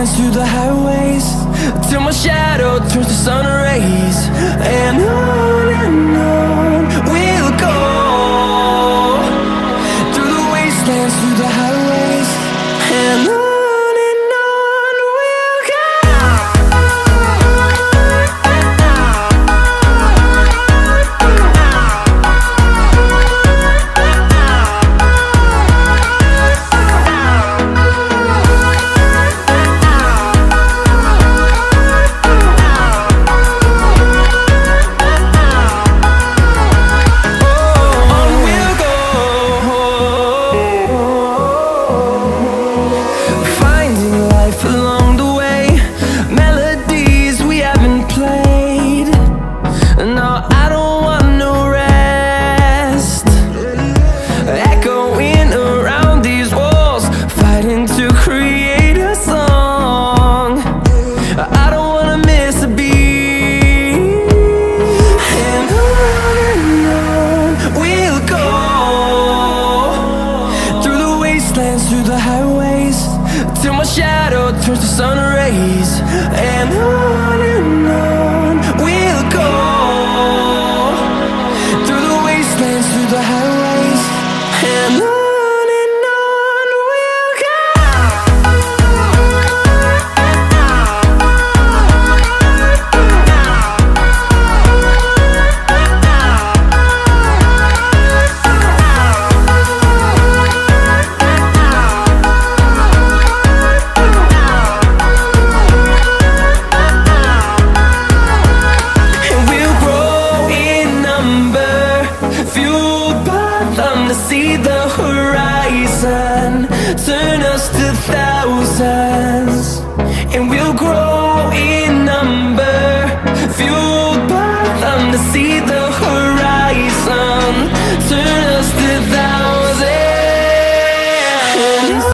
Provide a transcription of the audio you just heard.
wastelands, through the highways, till my shadow turns to sun rays. And on we'll go, through the wastelands, through the highways, and on. Through the highways, till my shadow turns to sun rays. And on we'll go, through the wastelands, through the highways, and on. See the horizon turn us to thousands, and we'll grow in number, fuel